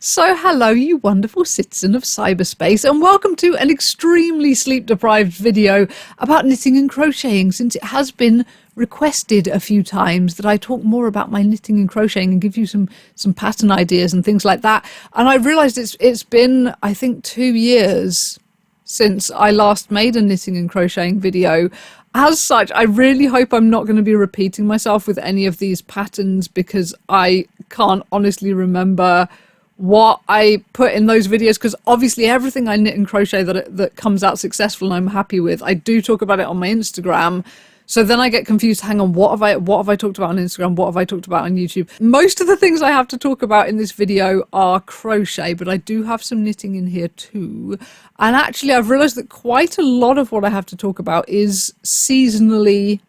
So hello, you wonderful citizen of cyberspace, and welcome to an extremely sleep-deprived video about knitting and crocheting, since it has been requested a few times that I talk more about my knitting and crocheting and give you some pattern ideas and things like that. And I realised it's been, I think, 2 years since I last made a knitting and crocheting video. As such, I really hope I'm not going to be repeating myself with any of these patterns, because I can't honestly remember what I put in those videos, because obviously everything I knit and crochet that comes out successful and I'm happy with, I do talk about it on my Instagram. So then I get confused. Hang on, what have I talked about on Instagram? What have I talked about on YouTube? Most of the things I have to talk about in this video are crochet, but I do have some knitting in here too. And actually I've realized that quite a lot of what I have to talk about is seasonally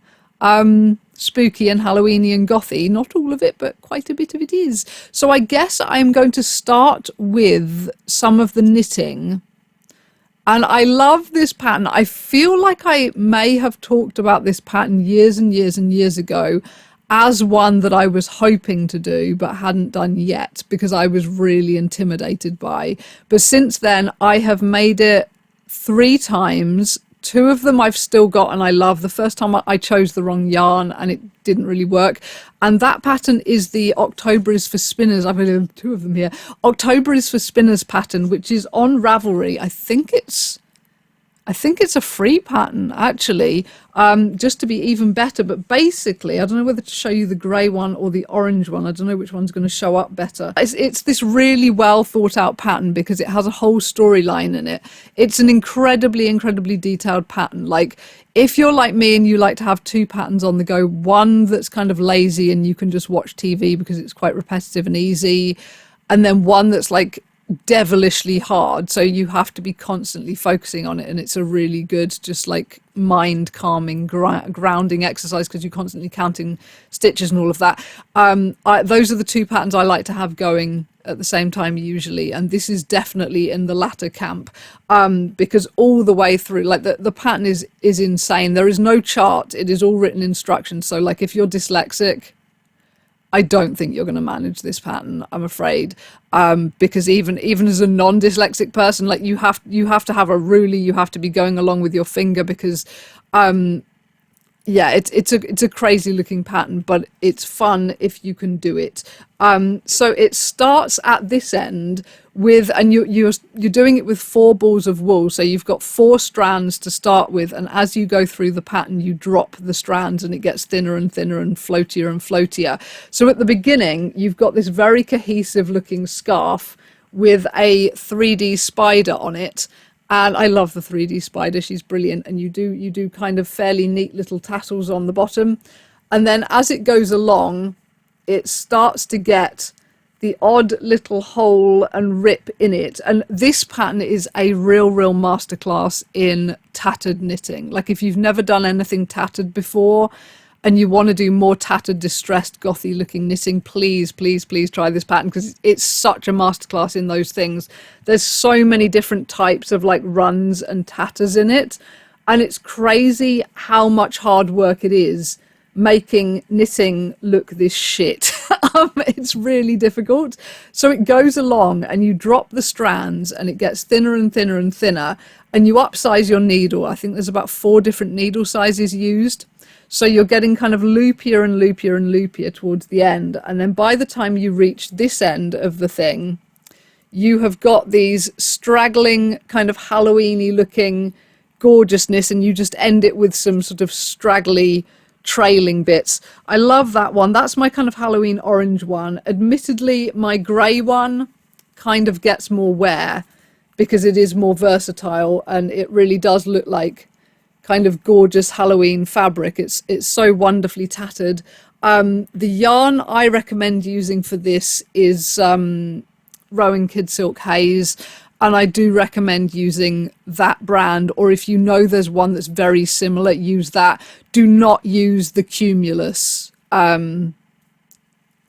spooky and Halloweeny and gothy. Not all of it, but quite a bit of it is. So I guess I'm going to start with some of the knitting. And I love this pattern. I feel like I may have talked about this pattern years and years and years ago as one that I was hoping to do but hadn't done yet, because I was really intimidated by. But since then I have made it 3 times. 2 of them I've still got and I love. The first time I chose the wrong yarn and it didn't really work. And that pattern is the October is for Spinners. I've only 2 of them here. October is for Spinners pattern, which is on Ravelry. I think it's a free pattern, actually, just to be even better. But basically, I don't know whether to show you the grey one or the orange one. I don't know which one's going to show up better. It's this really well thought out pattern because it has a whole storyline in it. It's an incredibly, incredibly detailed pattern. Like, if you're like me and you like to have 2 patterns on the go, one that's kind of lazy and you can just watch TV because it's quite repetitive and easy, and then one that's like devilishly hard, so you have to be constantly focusing on it, and it's a really good just like mind calming grounding exercise because you're constantly counting stitches and all of that. Those are the 2 patterns I like to have going at the same time usually, and this is definitely in the latter camp, because all the way through, like, the pattern is insane. There is no chart, it is all written instructions. So like, if you're dyslexic, I don't think you're going to manage this pattern, I'm afraid, because even as a non-dyslexic person, like, you have to have a ruler, you have to be going along with your finger, because yeah, it's a crazy looking pattern, but it's fun if you can do it. So it starts at this end with, and you're doing it with 4 balls of wool. So you've got 4 strands to start with, and as you go through the pattern, you drop the strands and it gets thinner and thinner and floatier and floatier. So at the beginning, you've got this very cohesive looking scarf with a 3D spider on it. And I love the 3D spider, she's brilliant. And you do kind of fairly neat little tassels on the bottom. And then as it goes along, it starts to get the odd little hole and rip in it. And this pattern is a real masterclass in tattered knitting. Like, if you've never done anything tattered before and you want to do more tattered, distressed, gothy looking knitting, please try this pattern, because it's such a masterclass in those things. There's so many different types of like runs and tatters in it, and it's crazy how much hard work it is making knitting look this shit. It's really difficult. So it goes along and you drop the strands and it gets thinner and thinner and thinner, and you upsize your needle. I think there's about 4 different needle sizes used. So you're getting kind of loopier and loopier and loopier towards the end. And then by the time you reach this end of the thing, you have got these straggling kind of Halloweeny looking gorgeousness, and you just end it with some sort of straggly trailing bits. I love that one. That's my kind of Halloween orange one. Admittedly, my grey one kind of gets more wear because it is more versatile and it really does look like kind of gorgeous Halloween fabric. It's so wonderfully tattered. The yarn I recommend using for this is Rowan Kid Silk Haze, and I do recommend using that brand, or if you know there's one that's very similar, use that. Do not use the Cumulus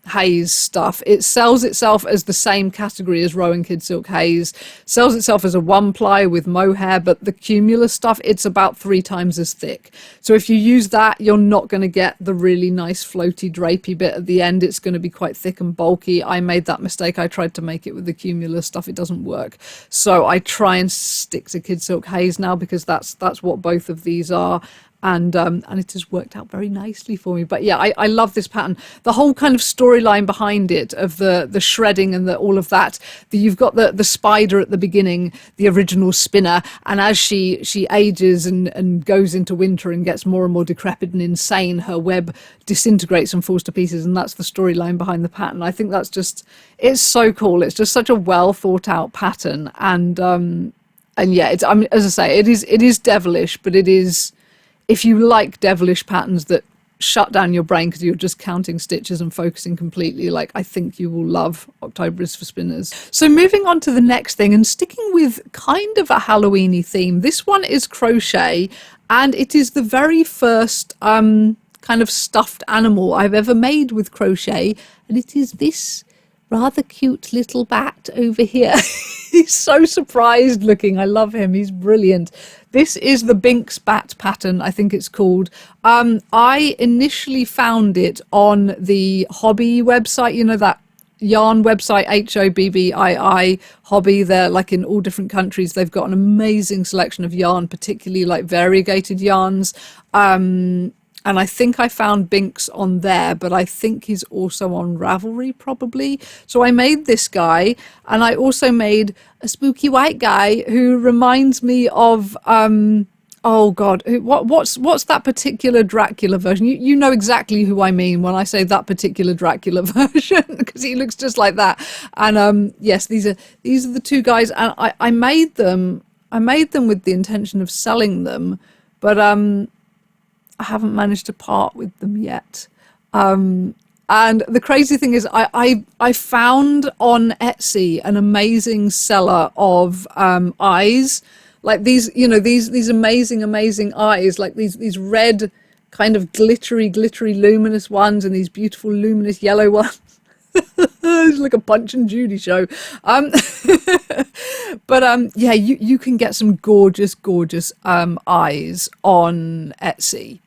Haze stuff. It sells itself as the same category as Rowan Kid Silk Haze, sells itself as a one ply with mohair, but the cumulus stuff, it's about 3 times as thick. So if you use that, you're not going to get the really nice floaty drapey bit at the end. It's going to be quite thick and bulky. I made that mistake. I tried to make it with the cumulus stuff. It doesn't work. So I try and stick to Kid Silk Haze now, because that's what both of these are. And it has worked out very nicely for me. But yeah, I love this pattern. The whole kind of storyline behind it, of the shredding and all of that. You've got the spider at the beginning, the original spinner, and as she ages and goes into winter and gets more and more decrepit and insane, her web disintegrates and falls to pieces, and that's the storyline behind the pattern. I think that's just, it's so cool. It's just such a well thought out pattern, and yeah, it's, I mean, as I say, it is devilish, but it is. If you like devilish patterns that shut down your brain because you're just counting stitches and focusing completely, like, I think you will love October is for Spinners. So moving on to the next thing, and sticking with kind of a Halloweeny theme, this one is crochet, and it is the very first kind of stuffed animal I've ever made with crochet, and it is this rather cute little bat over here. He's so surprised looking. I love him. He's brilliant. This is the Binks bat pattern, I think it's called. I initially found it on the Hobby website, you know, that yarn website, HOBBII Hobby. They're like in all different countries. They've got an amazing selection of yarn, particularly like variegated yarns. And I think I found Binks on there, but I think he's also on Ravelry probably. So I made this guy, and I also made a spooky white guy who reminds me of, oh God, what's that particular Dracula version? You know exactly who I mean when I say that particular Dracula version, because he looks just like that. And yes, these are the two guys, and I made them with the intention of selling them, but I haven't managed to part with them yet. And the crazy thing is I found on Etsy an amazing seller of eyes, like these, you know, these amazing eyes, like these red kind of glittery luminous ones, and these beautiful luminous yellow ones. It's like a Punch and Judy show. But yeah, you can get some gorgeous eyes on Etsy.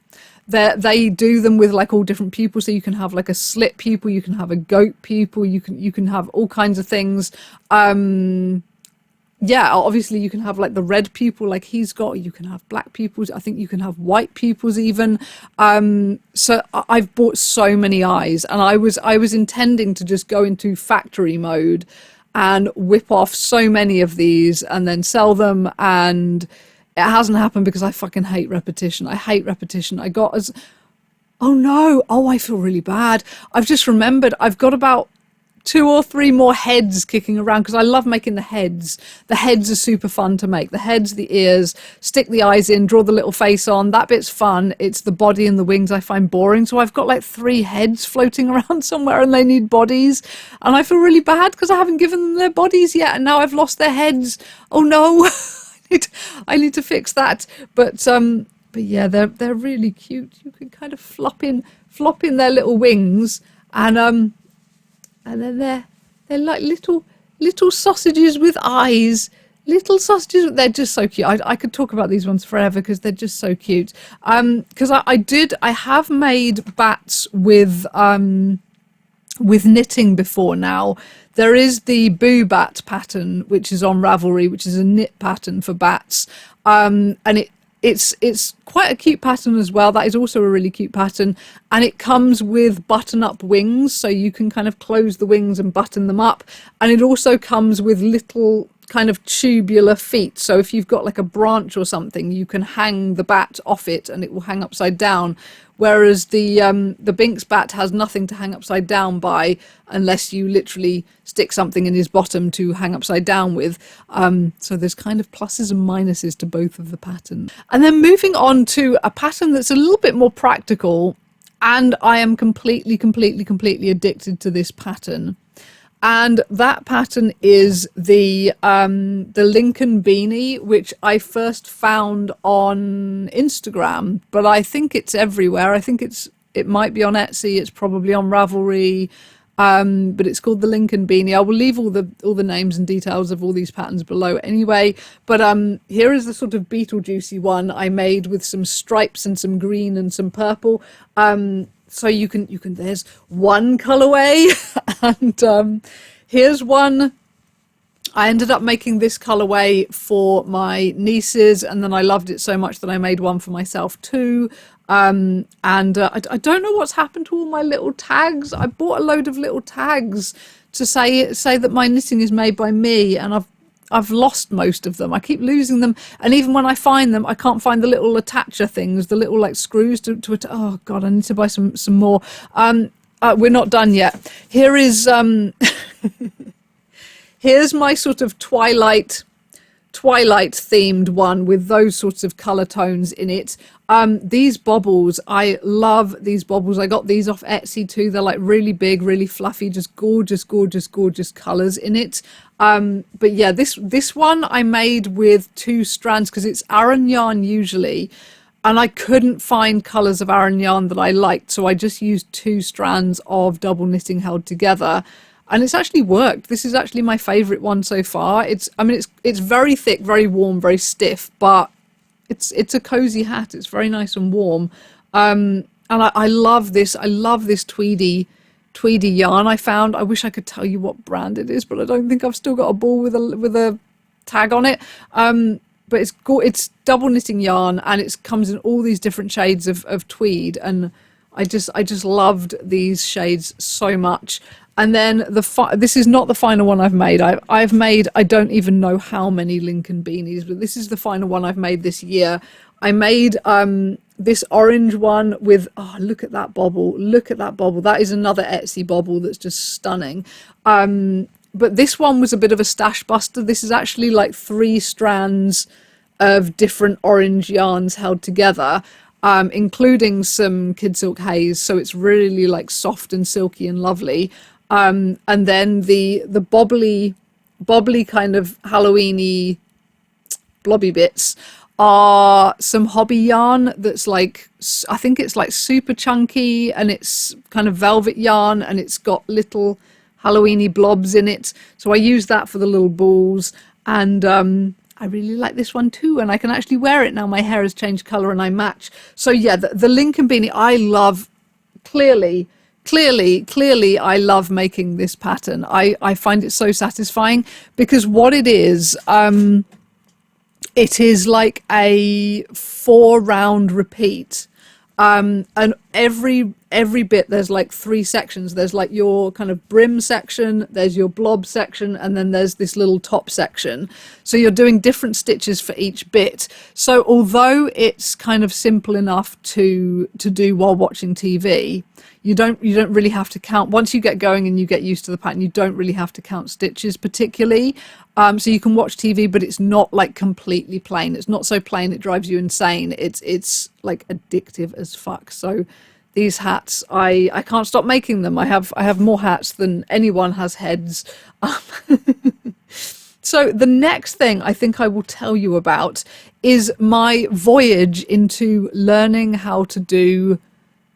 They do them with like all different pupils, so you can have like a slit pupil, you can have a goat pupil, you can have all kinds of things. Yeah, obviously you can have like the red pupil like he's got, you can have black pupils, I think you can have white pupils even. So I've bought so many eyes, and I was intending to just go into factory mode and whip off so many of these and then sell them, and it hasn't happened because I fucking hate repetition. I hate repetition. I got as, oh no, oh, I feel really bad. I've just remembered I've got about 2 or 3 more heads kicking around, because I love making the heads. The heads are super fun to make. The heads, the ears, stick the eyes in, draw the little face on. That bit's fun. It's the body and the wings I find boring. So I've got like 3 heads floating around somewhere, and they need bodies. And I feel really bad because I haven't given them their bodies yet, and now I've lost their heads. Oh no, I need to fix that. But yeah, they're really cute. You can kind of flop in their little wings, and then they're like little sausages with eyes. Little sausages. They're just so cute. I could talk about these ones forever because they're just so cute. Because I have made bats with knitting before now. There is the Boo Bat pattern, which is on Ravelry, which is a knit pattern for bats. And it's quite a cute pattern as well. That is also a really cute pattern, and it comes with button-up wings, so you can kind of close the wings and button them up. And it also comes with little kind of tubular feet, so if you've got like a branch or something, you can hang the bat off it and it will hang upside down. Whereas the Binks bat has nothing to hang upside down by, unless you literally stick something in his bottom to hang upside down with. So there's kind of pluses and minuses to both of the patterns. And then moving on to a pattern that's a little bit more practical, and I am completely addicted to this pattern. And that pattern is the Lincoln beanie, which I first found on Instagram, but I think it's everywhere. I think it might be on Etsy. It's probably on Ravelry. but it's called the Lincoln Beanie. I will leave all the names and details of all these patterns below anyway. But here is the sort of Beetlejuicy one I made with some stripes and some green and some purple. So you can there's one colorway, and here's one. I ended up making this colorway for my nieces, and then I loved it so much that I made one for myself too. I don't know what's happened to all my little tags. I bought a load of little tags to say that my knitting is made by me, and I've lost most of them. I keep losing them, and even when I find them, I can't find the little attacher things, the little like screws to oh god, I need to buy some more. We're not done yet. Here is here's my sort of twilight themed one with those sorts of color tones in it. These bobbles, I love these bobbles. I got these off Etsy too. They're like really big, really fluffy, just gorgeous colors in it. But yeah, this one I made with 2 strands because it's Aran yarn usually, and I couldn't find colors of Aran yarn that I liked, so I just used 2 strands of double knitting held together. And it's actually worked. This is actually my favorite one so far. It's very thick, very warm, very stiff, but it's a cozy hat. It's very nice and warm. And I love this. I love this tweedy yarn I found. I wish I could tell you what brand it is, but I don't think I've still got a ball with a tag on it. But it's double knitting yarn, and it comes in all these different shades of tweed, and I just loved these shades so much. And then this is not the final one I've made. I've made, I don't even know how many Lincoln beanies, but this is the final one I've made this year. I made this orange one with, oh, look at that bobble. Look at that bobble. That is another Etsy bobble that's just stunning. But this one was a bit of a stash buster. This is actually like 3 strands of different orange yarns held together, including some Kid Silk Haze. So it's really like soft and silky and lovely. And then the bobbly kind of Halloween-y blobby bits are some hobby yarn that's like, I think it's like super chunky, and it's kind of velvet yarn, and it's got little Halloween-y blobs in it. So I use that for the little balls, and I really like this one too, and I can actually wear it now. My hair has changed colour and I match. So yeah, the Lincoln beanie I love. Clearly I love making this pattern. I find it so satisfying because what it is like a 4-round repeat, and every bit there's like 3 sections. There's like your kind of brim section, there's your blob section, and then there's this little top section. So you're doing different stitches for each bit. So although it's kind of simple enough to do while watching TV, you don't really have to count. Once you get going and you get used to the pattern, you don't really have to count stitches particularly. So you can watch TV, but it's not like completely plain. It's not so plain it drives you insane. It's like addictive as fuck. So these hats, I can't stop making them. I have more hats than anyone has heads. So the next thing I think I will tell you about is my voyage into learning how to do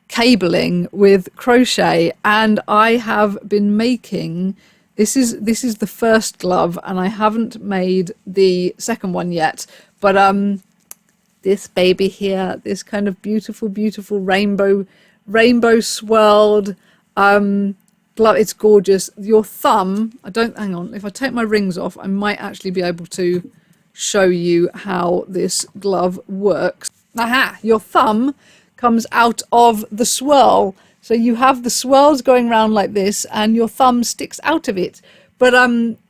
cabling with crochet, and I have been making, this is the first glove, and I haven't made the second one yet, but this baby here, this kind of beautiful rainbow swirled glove, it's gorgeous. Your thumb, hang on, if I take my rings off I might actually be able to show you how this glove works. Aha, your thumb comes out of the swirl. So you have the swirls going around like this and your thumb sticks out of it. But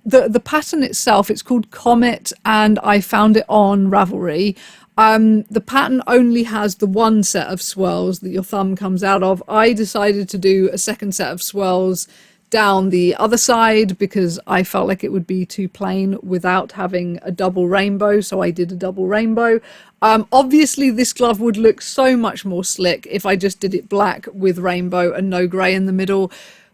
the pattern itself, it's called Comet, and I found it on Ravelry. The pattern only has the 1 set of swirls that your thumb comes out of. I decided to do a second set of swirls down the other side because I felt like it would be too plain without having a double rainbow, so I did a double rainbow. Obviously this glove would look so much more slick if I just did it black with rainbow and no grey in the middle,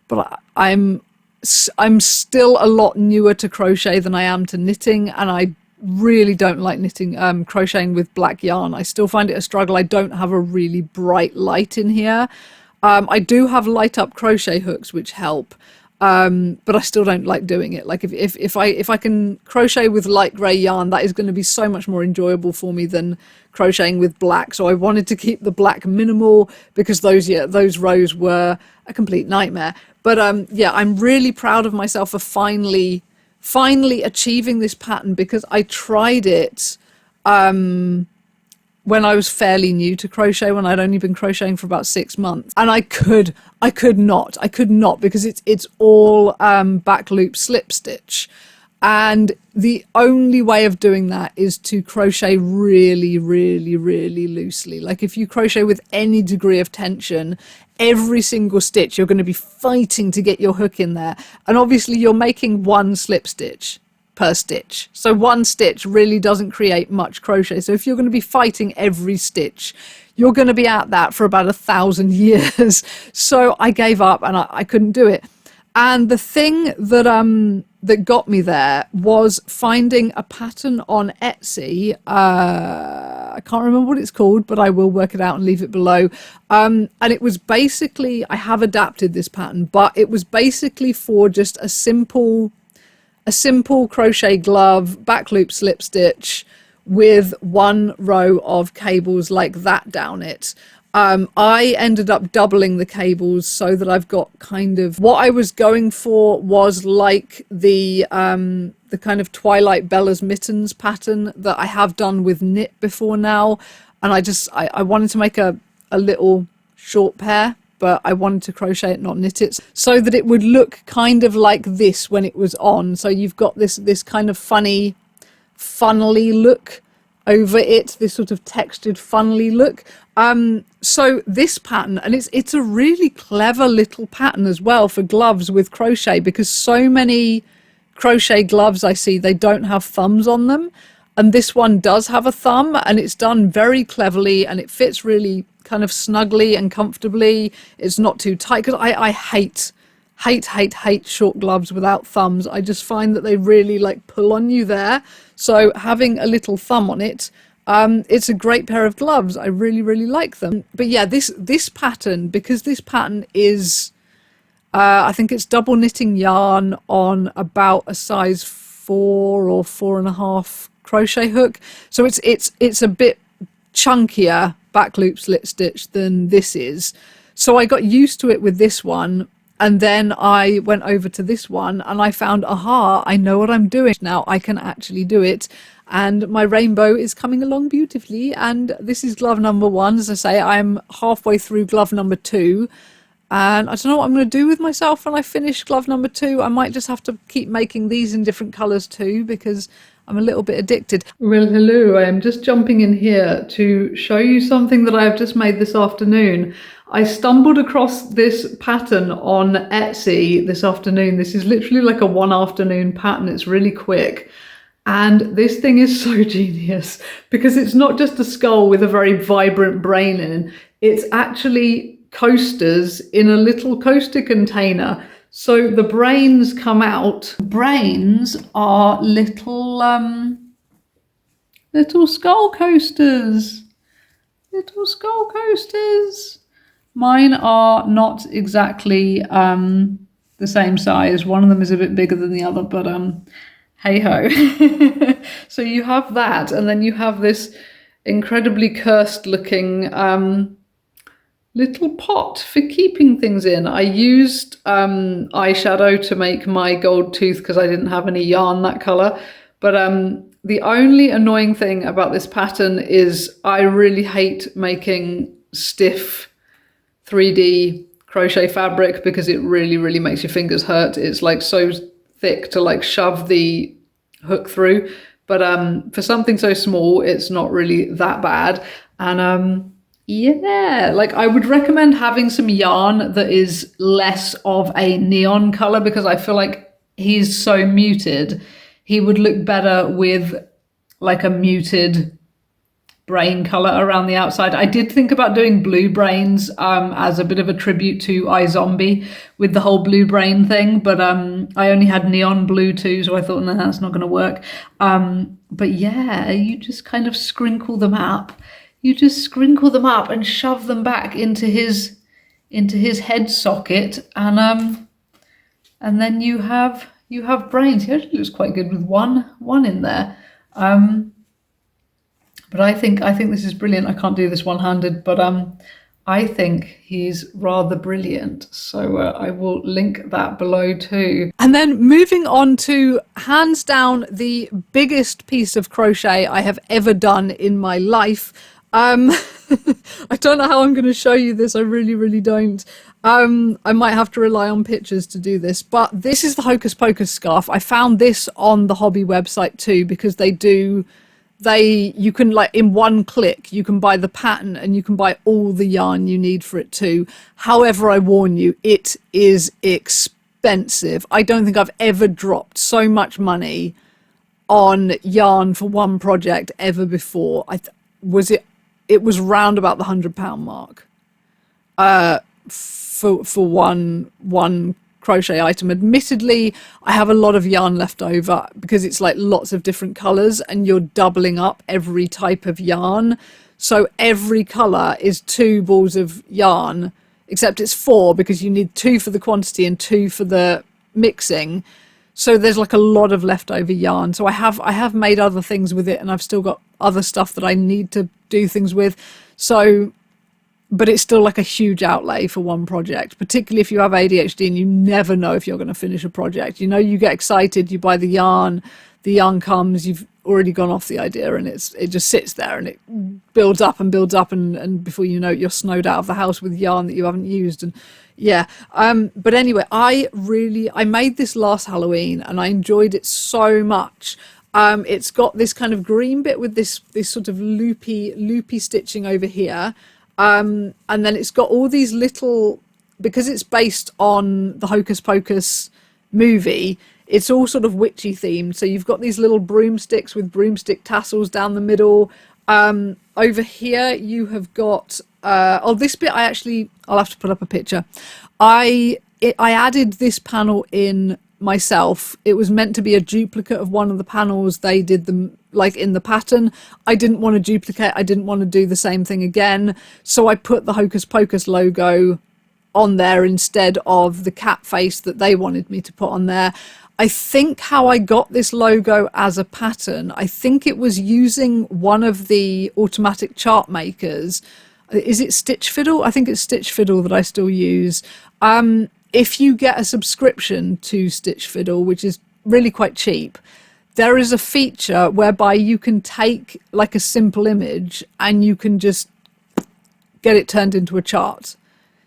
but I'm still a lot newer to crochet than I am to knitting, and I really don't like knitting crocheting with black yarn. I still find it a struggle. I don't have a really bright light in here. I do have light up crochet hooks which help, but I still don't like doing it. Like if I can crochet with light grey yarn, that is going to be so much more enjoyable for me than crocheting with black. So I wanted to keep the black minimal because those rows were a complete nightmare. But yeah, I'm really proud of myself for finally achieving this pattern, because I tried it when I was fairly new to crochet, when I'd only been crocheting for about 6 months, and I could not because it's all back loop slip stitch, and the only way of doing that is to crochet really loosely. Like if you crochet with any degree of tension, every single stitch you're going to be fighting to get your hook in there, and obviously you're making one slip stitch per stitch, so one stitch really doesn't create much crochet. So if you're going to be fighting every stitch, you're going to be at that for about 1,000 years. So I gave up and I couldn't do it. And the thing that got me there was finding a pattern on Etsy. I can't remember what it's called, but I will work it out and leave it below. And it was basically, I have adapted this pattern, but it was basically for just a simple crochet glove, back loop slip stitch with one row of cables like that down it. I ended up doubling the cables so that I've got kind of, what I was going for was like the kind of Twilight Bella's mittens pattern that I have done with knit before now. And I wanted to make a little short pair, but I wanted to crochet it, not knit it, so that it would look kind of like this when it was on. So you've got this kind of funny, funnily look over it, this sort of textured, funnily look. So this pattern, and it's a really clever little pattern as well for gloves with crochet, because so many crochet gloves I see, they don't have thumbs on them. And this one does have a thumb, and it's done very cleverly, and it fits really kind of snugly and comfortably. It's not too tight, because I hate short gloves without thumbs. I just find that they really like pull on you there. So having a little thumb on it, it's a great pair of gloves. I really like them. But yeah, this pattern, because this pattern is, I think it's double knitting yarn on about a size 4 or 4.5 crochet hook, so it's a bit chunkier back loop slip stitch than this is. So I got used to it with this one, and then I went over to this one and I found, aha, I know what I'm doing now. I can actually do it, and my rainbow is coming along beautifully. And this is glove number 1. As I say, I'm halfway through glove number 2, and I don't know what I'm going to do with myself when I finish glove number 2. I might just have to keep making these in different colours too, because I'm a little bit addicted. Well, hello, I am just jumping in here to show you something that I have just made this afternoon. I stumbled across this pattern on Etsy this afternoon. This is literally like a one afternoon pattern. It's really quick. And this thing is so genius, because it's not just a skull with a very vibrant brain in. It's actually coasters in a little coaster container. So the brains come out. Brains are little skull coasters. Little skull coasters. Mine are not exactly the same size. One of them is a bit bigger than the other, but hey ho. So you have that, and then you have this incredibly cursed looking little pot for keeping things in. I used eyeshadow to make my gold tooth because I didn't have any yarn that colour. But the only annoying thing about this pattern is I really hate making stiff 3D crochet fabric, because it really makes your fingers hurt. It's like so thick to like shove the hook through. But for something so small, it's not really that bad. And yeah, like I would recommend having some yarn that is less of a neon color, because I feel like he's so muted. He would look better with like a muted brain color around the outside. I did think about doing blue brains as a bit of a tribute to iZombie with the whole blue brain thing, but I only had neon blue too, so I thought, no, that's not going to work. But yeah, you just kind of scrinkle them up. You just scrinkle them up and shove them back into his into his head socket, and then you have brains. He actually looks quite good with one in there. But I think this is brilliant. I can't do this one-handed, but I think he's rather brilliant. So I will link that below too. And then moving on to, hands down, the biggest piece of crochet I have ever done in my life. I don't know how I'm going to show you this. I really, really don't. I might have to rely on pictures to do this, but this is the Hocus Pocus scarf. I found this on the hobby website too, because you can, like, in one click, you can buy the pattern and you can buy all the yarn you need for it too. However, I warn you, it is expensive. I don't think I've ever dropped so much money on yarn for one project ever before. It was round about the £100 mark for one crochet item. Admittedly, I have a lot of yarn left over because it's like lots of different colors and you're doubling up every type of yarn. So every color is 2 balls of yarn, except it's 4 because you need 2 for the quantity and 2 for the mixing. So there's like a lot of leftover yarn. So I have made other things with it, and I've still got other stuff that I need to do things with. So, but it's still like a huge outlay for one project, particularly if you have ADHD and you never know if you're going to finish a project. You know, you get excited, you buy the yarn comes, you've already gone off the idea, and it just sits there and it builds up and builds up, and before you know it, you're snowed out of the house with yarn that you haven't used. And yeah, but anyway, I made this last Halloween and I enjoyed it so much. It's got this kind of green bit with this sort of loopy stitching over here. And then it's got all these little, because it's based on the Hocus Pocus movie, it's all sort of witchy themed. So you've got these little broomsticks with broomstick tassels down the middle. Over here you have got, this bit I'll have to put up a picture. I added this panel in myself. It was meant to be a duplicate of one of the panels they did them like in the pattern. I didn't want to duplicate. I didn't want to do the same thing again. So I put the Hocus Pocus logo on there instead of the cat face that they wanted me to put on there. I think how I got this logo as a pattern, I think it was using one of the automatic chart makers. Is it Stitch Fiddle? I think it's Stitch Fiddle that I still use. If you get a subscription to Stitch Fiddle, which is really quite cheap, there is a feature whereby you can take like a simple image and you can just get it turned into a chart.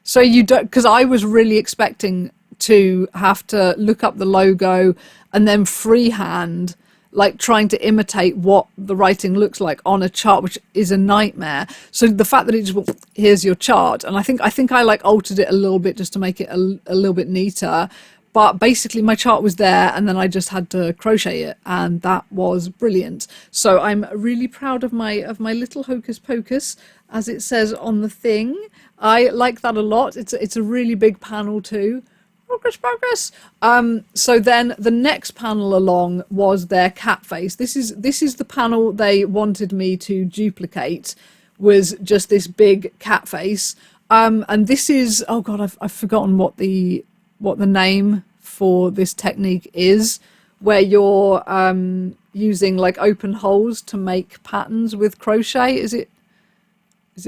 So you don't, because I was really expecting to have to look up the logo and then freehand, like trying to imitate what the writing looks like on a chart, which is a nightmare. So the fact that it just, well, here's your chart, and I think I like altered it a little bit just to make it a little bit neater. But basically my chart was there and then I just had to crochet it, and that was brilliant. So I'm really proud of my little Hocus Pocus, as it says on the thing. I like that a lot. It's a really big panel too. Hocus Pocus. So then the next panel along was their cat face. This is the panel they wanted me to duplicate, was just this big cat face. And this is, oh god, I've forgotten what the name for this technique is, where you're using like open holes to make patterns with crochet. Is it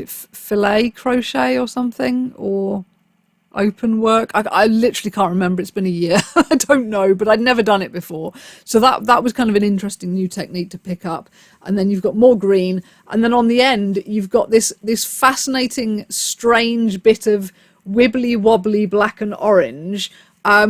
fillet crochet or something, or open work? I literally can't remember. It's been a year. I don't know, but I'd never done it before. So that was kind of an interesting new technique to pick up. And then you've got more green, and then on the end you've got this fascinating strange bit of wibbly wobbly black and orange,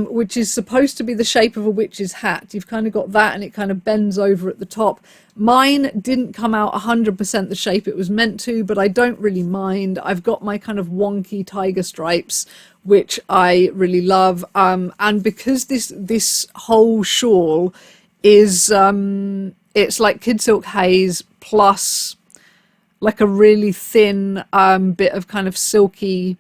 which is supposed to be the shape of a witch's hat. You've kind of got that, and it kind of bends over at the top. Mine didn't come out 100% the shape it was meant to, but I don't really mind. I've got my kind of wonky tiger stripes, which I really love. And because this whole shawl is, it's like Kid Silk Haze plus like a really thin bit of kind of silky,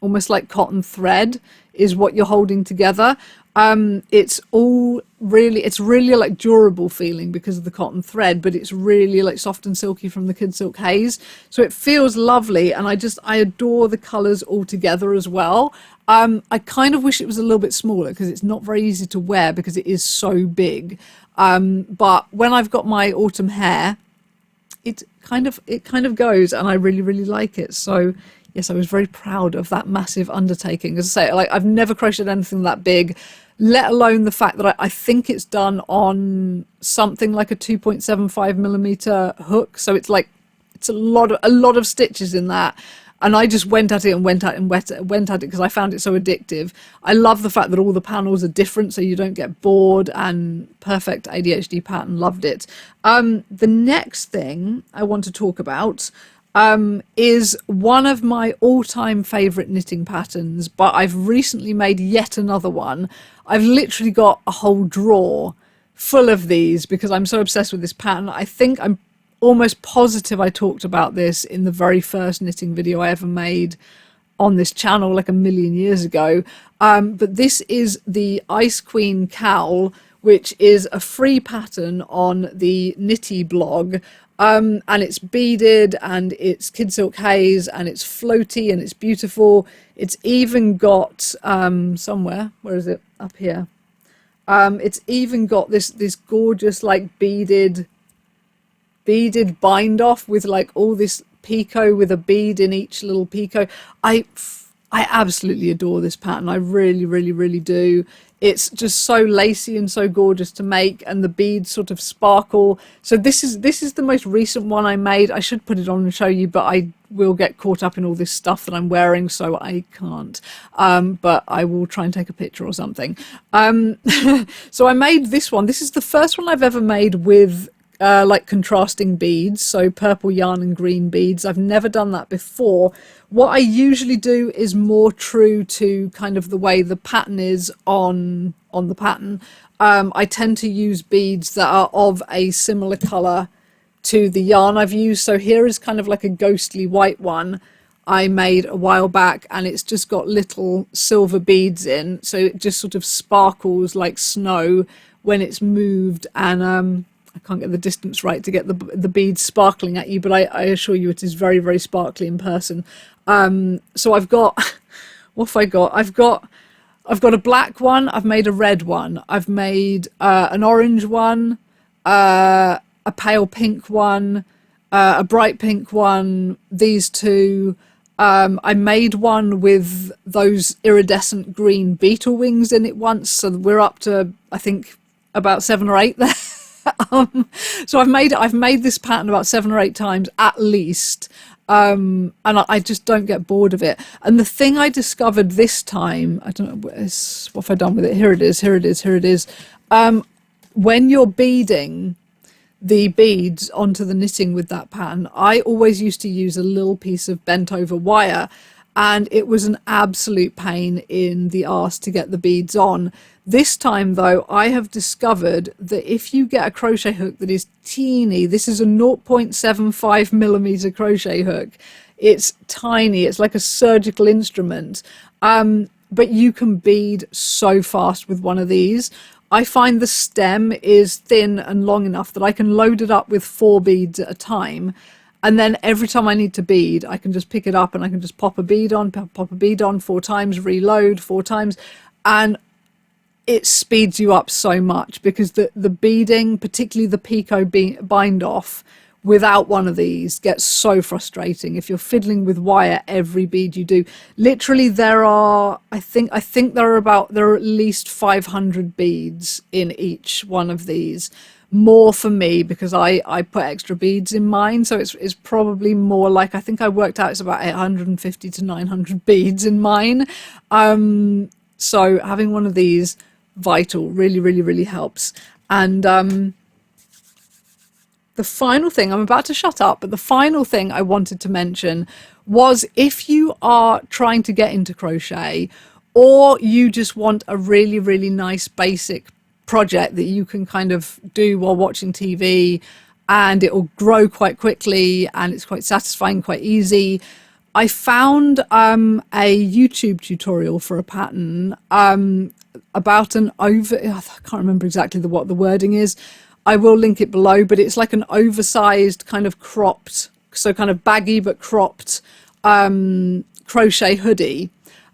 almost like cotton thread is what you're holding together. It's really like durable feeling because of the cotton thread, but it's really like soft and silky from the Kid Silk Haze. So it feels lovely, and I adore the colours all together as well. I kind of wish it was a little bit smaller because it's not very easy to wear because it is so big. But when I've got my autumn hair, it kind of goes, and I really like it. So yes, I was very proud of that massive undertaking. As I say, like, I've never crocheted anything that big, let alone the fact that I think it's done on something like a 2.75mm hook. So it's like, it's a lot of stitches in that. And I just went at it because I found it so addictive. I love the fact that all the panels are different, so you don't get bored, and perfect ADHD pattern, loved it. The next thing I want to talk about is one of my all-time favourite knitting patterns, but I've recently made yet another one. I've literally got a whole drawer full of these because I'm so obsessed with this pattern. I think I'm almost positive I talked about this in the very first knitting video I ever made on this channel, like a million years ago. But this is the Ice Queen cowl, which is a free pattern on the Knitty blog. And it's beaded, and it's Kid Silk Haze, and it's floaty, and it's beautiful. It's even got somewhere, where is it? Up here. It's even got this gorgeous like beaded bind off with like all this picot with a bead in each little picot. I absolutely adore this pattern. I really do. It's just so lacy and so gorgeous to make, and the beads sort of sparkle. So this is the most recent one I made. I should put it on and show you, but I will get caught up in all this stuff that I'm wearing, so I can't. But I will try and take a picture or something. So I made this one. This is the first one I've ever made with like contrasting beads, so purple yarn and green beads. I've never done that before. What I usually do is more true to kind of the way the pattern is on the pattern. I tend to use beads that are of a similar colour to the yarn I've used. So here is kind of like a ghostly white one I made a while back, and it's just got little silver beads in, so it just sort of sparkles like snow when it's moved. And I can't get the distance right to get the beads sparkling at you, but I assure you it is very sparkly in person. So I've got, what have I got? I've got a black one, I've made a red one, I've made an orange one, a pale pink one, a bright pink one, these two. I made one with those iridescent green beetle wings in it once, so we're up to, I think, about 7 or 8 there. So I've made this pattern about 7 or 8 times at least, and I just don't get bored of it. And the thing I discovered this time, I don't know, what have I done with it? Here it is. When you're beading the beads onto the knitting with that pattern, I always used to use a little piece of bent over wire, and it was an absolute pain in the arse to get the beads on. This time though, I have discovered that if you get a crochet hook that is teeny, this is a 0.75mm crochet hook, it's tiny, it's like a surgical instrument, but you can bead so fast with one of these. I find the stem is thin and long enough that I can load it up with 4 beads at a time. And then every time I need to bead, I can just pick it up and I can just pop a bead on 4 times, reload 4 times. And it speeds you up so much, because the beading, particularly the picot bind off, without one of these gets so frustrating. If you're fiddling with wire every bead you do, literally there are, I think there are at least 500 beads in each one of these. More for me because I put extra beads in mine, so it's probably more like, I think I worked out it's about 850 to 900 beads in mine. So having one of these, vital, really helps. And the final thing, I'm about to shut up, but the final thing I wanted to mention was, if you are trying to get into crochet, or you just want a really nice basic project that you can kind of do while watching TV, and it will grow quite quickly and it's quite satisfying, quite easy, I found a YouTube tutorial for a pattern. about an over, I can't remember exactly what the wording is. I will link it below, but it's like an oversized kind of cropped, so kind of baggy but cropped crochet hoodie.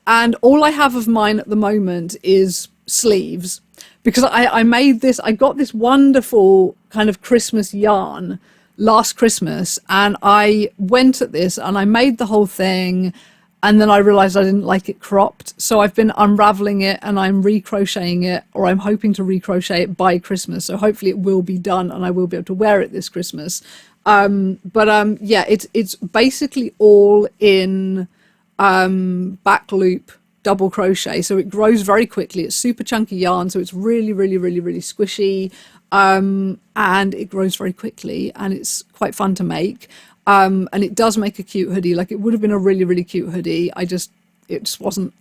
And all I have of mine at the moment is sleeves, because I made this, I got this wonderful kind of Christmas yarn last Christmas, and I went at this and I made the whole thing, and then I realized I didn't like it cropped. So I've been unraveling it and I'm recrocheting it, or I'm hoping to recrochet it by Christmas. So hopefully it will be done and I will be able to wear it this Christmas. Yeah, it's basically all in back loop double crochet. So it grows very quickly. It's super chunky yarn. So it's really, really, really, really squishy. And it grows very quickly and it's quite fun to make. And it does make a cute hoodie. Like, it would have been a really, really cute hoodie. It just wasn't,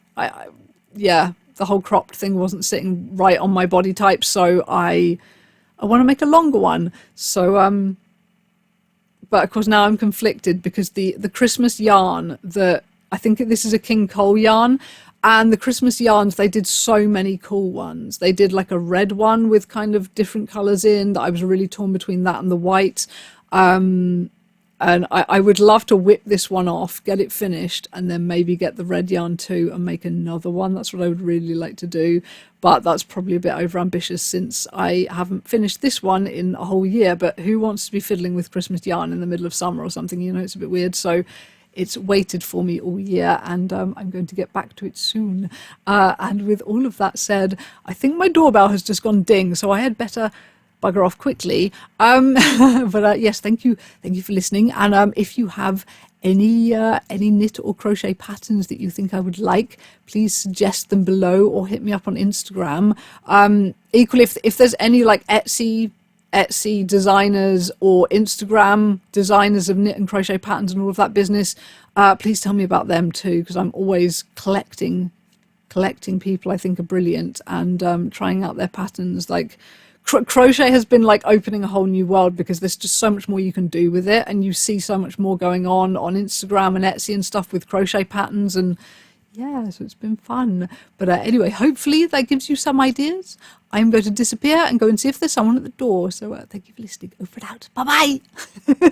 yeah, the whole cropped thing wasn't sitting right on my body type. So I want to make a longer one. So, but of course now I'm conflicted because the Christmas yarn that, I think this is a King Cole yarn, and the Christmas yarns, they did so many cool ones. They did like a red one with kind of different colors in that I was really torn between that and the white. And I would love to whip this one off, get it finished, and then maybe get the red yarn too and make another one. That's what I would really like to do. But that's probably a bit overambitious since I haven't finished this one in a whole year. But who wants to be fiddling with Christmas yarn in the middle of summer or something? You know, it's a bit weird. So it's waited for me all year, and I'm going to get back to it soon. And with all of that said, I think my doorbell has just gone ding, so I had better bugger off quickly. But yes, thank you for listening. And if you have any knit or crochet patterns that you think I would like, please suggest them below or hit me up on Instagram. Equally, if there's any like Etsy designers or Instagram designers of knit and crochet patterns and all of that business, please tell me about them too, because I'm always collecting people I think are brilliant and trying out their patterns. Like, crochet has been like opening a whole new world because there's just so much more you can do with it, and you see so much more going on Instagram and Etsy and stuff with crochet patterns, and yeah, so it's been fun. But anyway, hopefully that gives you some ideas. I'm going to disappear and go and see if there's someone at the door. So thank you for listening. Over and out. Bye bye.